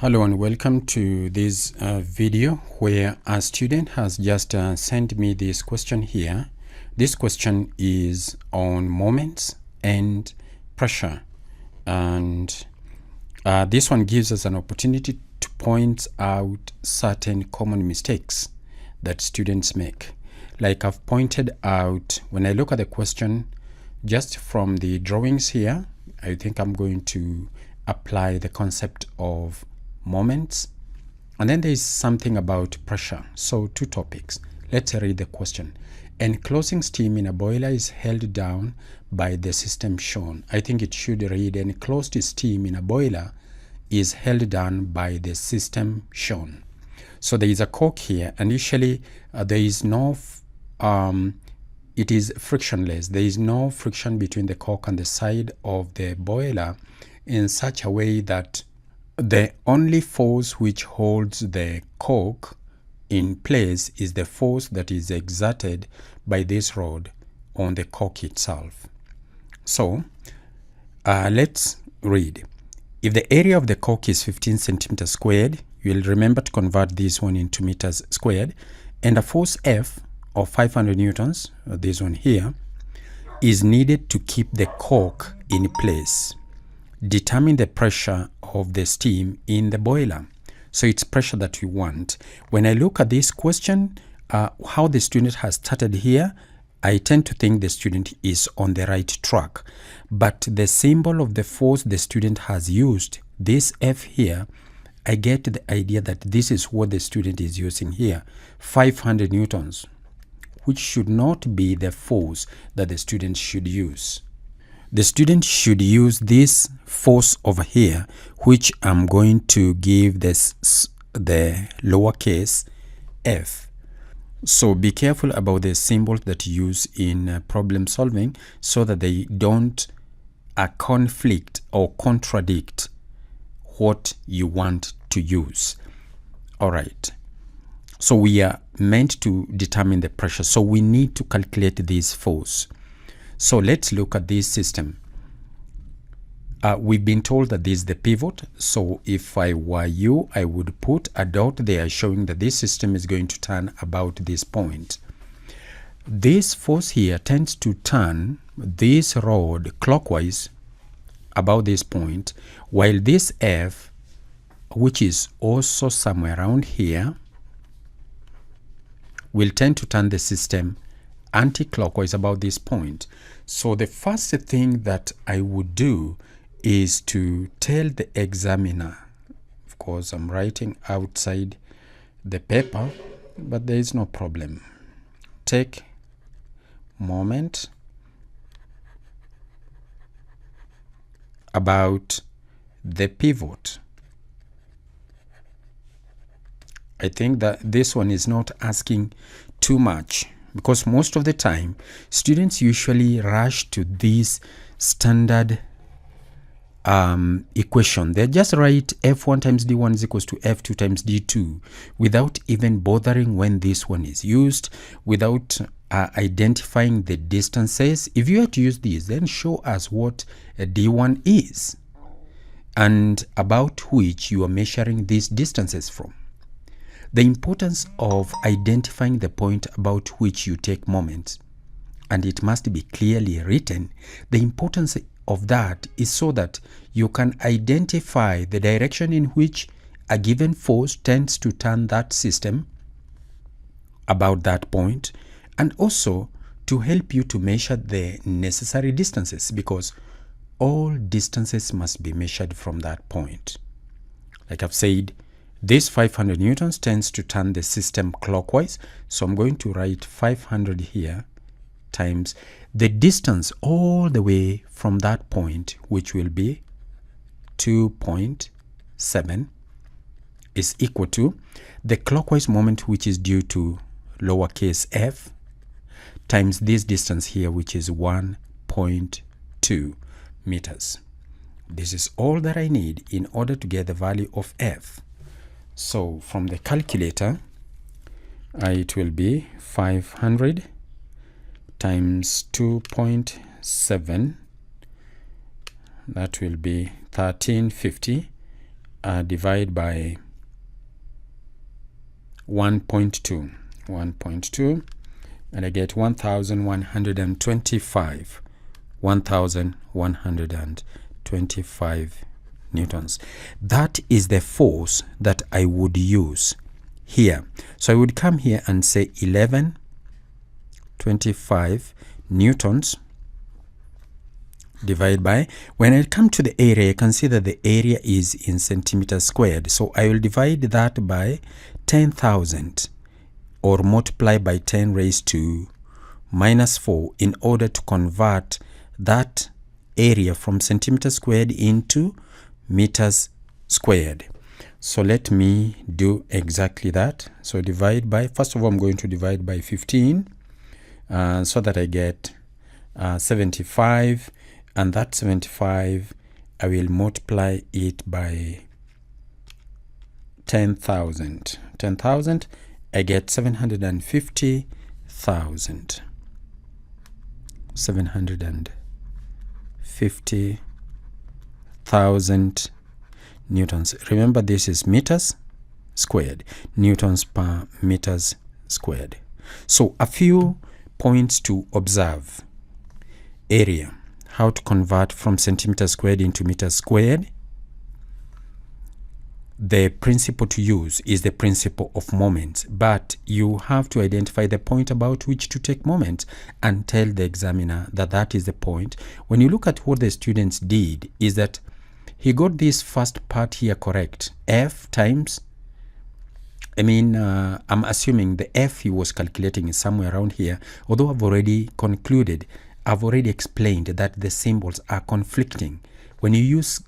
Hello and welcome to this video where a student has just sent me this question here. This question is on moments and pressure, and this one gives us an opportunity to point out certain common mistakes that students make. Like I've pointed out, when I look at the question just from the drawings here, I think I'm going to apply the concept of moments, and then there is something about pressure. So two topics. Let's read the question. Enclosing steam in a boiler is held down by the system shown. I think it should read enclosed steam in a boiler is held down by the system shown. So there is a cork here, and usually there is no it is frictionless. There is no friction between the cork and the side of the boiler in such a way that the only force which holds the cork in place is the force that is exerted by this rod on the cork itself. So let's read. If the area of the cork is 15 centimeters squared, you'll remember to convert this one into meters squared, and a force F of 500 newtons, this one here, is needed to keep the cork in place. Determine the pressure of the steam in the boiler. So it's pressure that we want. When I look at this question, how the student has started here, I tend to think the student is on the right track. But the symbol of the force the student has used, this F here, I get the idea that this is what the student is using here, 500 newtons, which should not be the force that the student should use. The student should use this force over here, which I'm going to give this the lowercase f. So be careful about the symbols that you use in problem solving so that they don't conflict or contradict what you want to use. All right. So we are meant to determine the pressure. So we need to calculate this force. So let's look at this system. We've been told that this is the pivot. So if I were you, I would put a dot there showing that this system is going to turn about this point. This force here tends to turn this rod clockwise about this point, while this F, which is also somewhere around here, will tend to turn the system anti-clockwise about this point. So the first thing that I would do is to tell the examiner, of course I'm writing outside the paper, but there is no problem. Take moment about the pivot. I think that this one is not asking too much, because most of the time students usually rush to this standard equation. They just write F1 times D1 is equals to F2 times D2 without even bothering when this one is used, without identifying the distances. If you are to use these, then show us what a D1 is and about which you are measuring these distances from. The importance of identifying the point about which you take moments, and it must be clearly written. The importance of that is so that you can identify the direction in which a given force tends to turn that system about that point, and also to help you to measure the necessary distances, because all distances must be measured from that point. Like I've said, this 500 newtons tends to turn the system clockwise, so I'm going to write 500 here times the distance all the way from that point, which will be 2.7, is equal to the clockwise moment, which is due to lowercase f, times this distance here, which is 1.2 meters. This is all that I need in order to get the value of f. So from the calculator, it will be 500 times 2.7, that will be 1350, divide by 1.2, and I get 1125 newtons. That is the force that I would use here. So I would come here and say 1125 newtons divide by, when I come to the area, you can see that the area is in centimeters squared. So I will divide that by 10,000 or multiply by 10 raised to minus 4 in order to convert that area from centimeters squared into meters squared. So let me do exactly that. So divide by, first of all, I'm going to divide by 15 so that I get 75, and that 75 I will multiply it by 10,000. I get 750,000. 750,000 newtons. Remember, this is meters squared, newtons per meters squared. So a few points to observe. Area, how to convert from centimeters squared into meters squared. The principle to use is the principle of moments, but you have to identify the point about which to take moments and tell the examiner that that is the point. When you look at what the students did, is that he got this first part here correct. F times, I'm assuming the F he was calculating is somewhere around here, although I've already concluded, I've already explained that the symbols are conflicting. When you use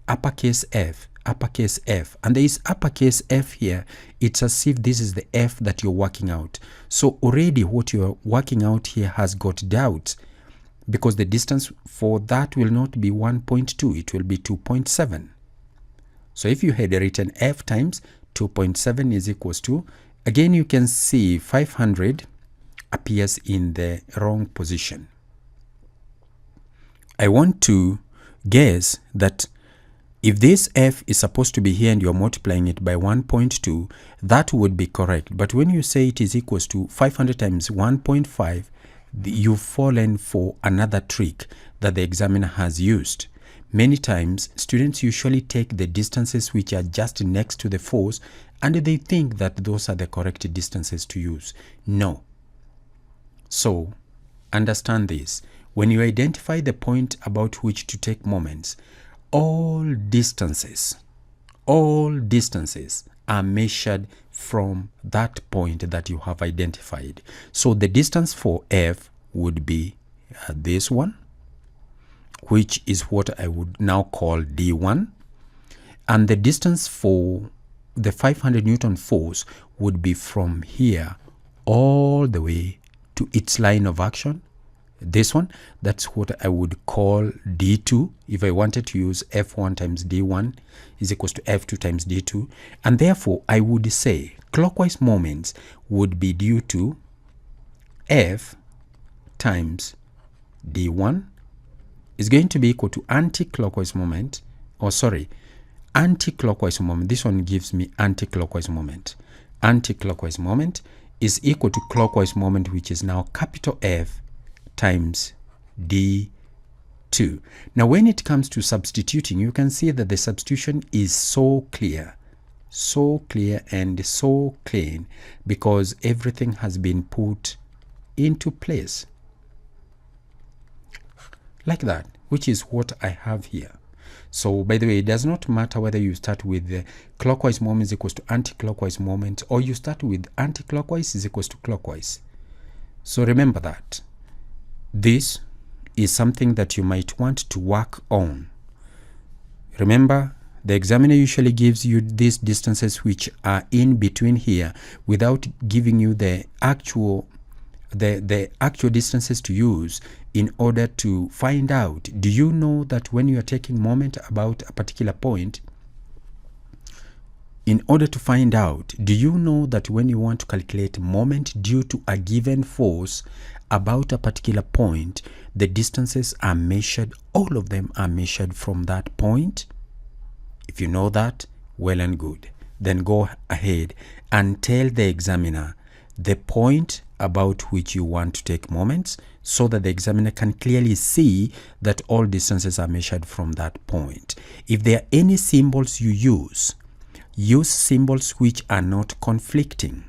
uppercase F, and there is uppercase F here, it's as if this is the F that you're working out. So already what you're working out here has got doubts, because the distance for that will not be 1.2, it will be 2.7. So if you had written F times 2.7 is equals to, again you can see 500 appears in the wrong position. I want to guess that if this F is supposed to be here and you're multiplying it by 1.2, that would be correct. But when you say it is equals to 500 times 1.5, you've fallen for another trick that the examiner has used. Many times, students usually take the distances which are just next to the force and they think that those are the correct distances to use. No. So, understand this. When you identify the point about which to take moments, all distances are measured from that point that you have identified. So the distance for F would be this one, which is what I would now call D1. And the distance for the 500 Newton force would be from here all the way to its line of action. This one, that's what I would call D2. If I wanted to use F1 times D1 is equals to F2 times D2. And therefore, I would say clockwise moments would be due to F times D1 is going to be equal to anti-clockwise moment, anti-clockwise moment. This one gives me anti-clockwise moment. Anti-clockwise moment is equal to clockwise moment, which is now capital F times D2. Now, when it comes to substituting, you can see that the substitution is so clear and so clean, because everything has been put into place like that, which is what I have here. So, by the way, it does not matter whether you start with the clockwise moment is equals to anti-clockwise moment, or you start with anti-clockwise is equals to clockwise. So remember that. This is something that you might want to work on. Remember, the examiner usually gives you these distances which are in between here without giving you the actual distances to use in order to find out. Do you know that when you are taking moment about a particular point, in order to find out, do you know that when you want to calculate moment due to a given force about a particular point, the distances are measured, all of them are measured from that point? If you know that, well and good. Then go ahead and tell the examiner the point about which you want to take moments, so that the examiner can clearly see that all distances are measured from that point. If there are any symbols you use symbols which are not conflicting.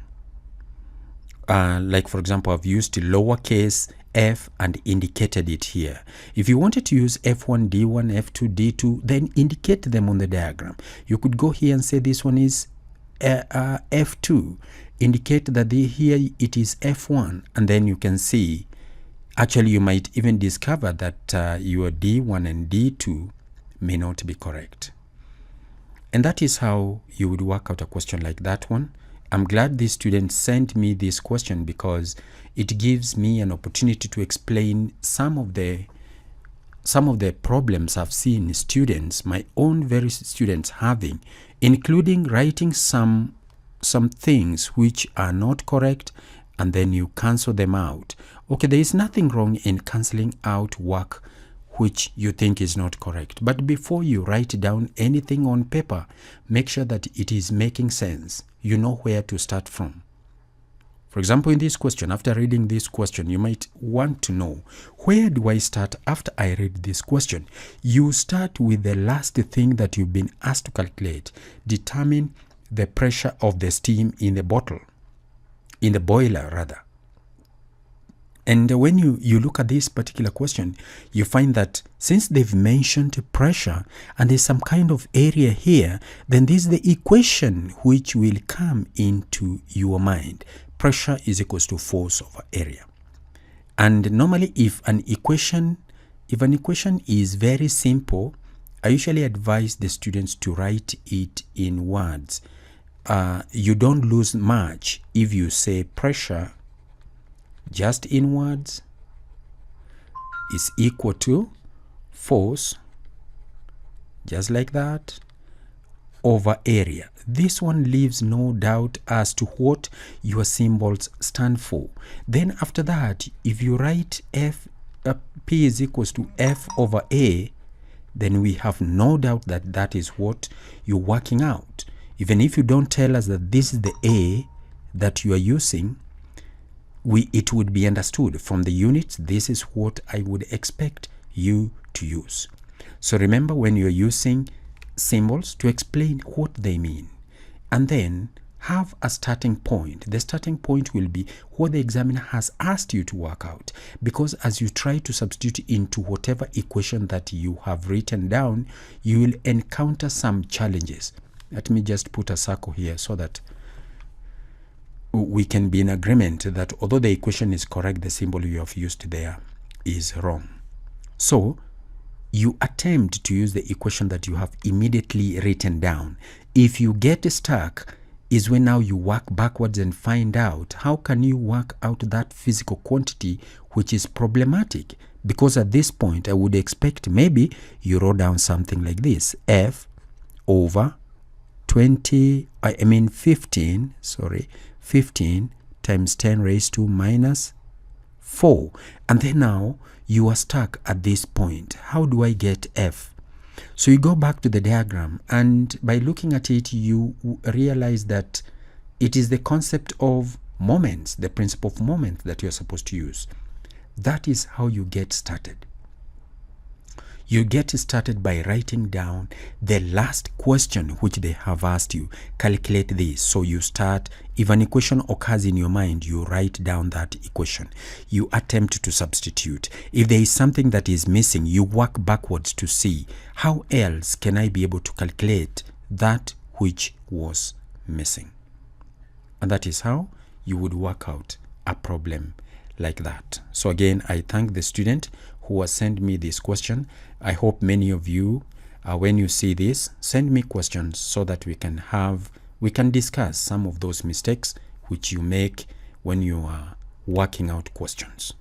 Like for example, I've used lowercase f and indicated it here. If you wanted to use f1, d1, f2, d2, then indicate them on the diagram. You could go here and say this one is f2. Indicate that here it is f1, and then you can see, actually you might even discover that your d1 and d2 may not be correct. And that is how you would work out a question like that one. I'm glad this student sent me this question, because it gives me an opportunity to explain some of the problems I've seen students, my own very students, having, including writing some things which are not correct, and then you cancel them out. Okay, there is nothing wrong in cancelling out work which you think is not correct, but before you write down anything on paper, make sure that it is making sense. You know where to start from. For example, in this question, after reading this question, you might want to know, where do I start after I read this question? You start with the last thing that you've been asked to calculate. Determine the pressure of the steam in the bottle, in the boiler rather. And when you look at this particular question, you find that since they've mentioned pressure and there's some kind of area here, then this is the equation which will come into your mind. Pressure is equals to force over area. And normally if an equation is very simple, I usually advise the students to write it in words. You don't lose much if you say pressure just in words is equal to force, just like that, over area. This one leaves no doubt as to what your symbols stand for. Then after that, if you write P is equals to F over A, then we have no doubt that that is what you're working out. Even if you don't tell us that this is the A that you are using, it would be understood from the units. This is what I would expect you to use. So remember, when you're using symbols, to explain what they mean, and then have a starting point. The starting point will be what the examiner has asked you to work out, because as you try to substitute into whatever equation that you have written down, you will encounter some challenges. Let me just put a circle here so that we can be in agreement that although the equation is correct, the symbol you have used there is wrong. So you attempt to use the equation that you have immediately written down. If you get stuck, is when now you work backwards and find out how can you work out that physical quantity which is problematic. Because at this point I would expect maybe you wrote down something like this: F over 15 times 10 raised to minus 4. And then now you are stuck at this point. How do I get F? So you go back to the diagram, and by looking at it, you realize that it is the concept of moments, the principle of moments that you're supposed to use. That is how you get started. You get started by writing down the last question which they have asked you. Calculate this. So you start, if an equation occurs in your mind, you write down that equation. You attempt to substitute. If there is something that is missing, you work backwards to see how else can I be able to calculate that which was missing. And that is how you would work out a problem like that. So again, I thank the student who has sent me this question. I hope many of you, when you see this, send me questions so that we can discuss some of those mistakes which you make when you are working out questions.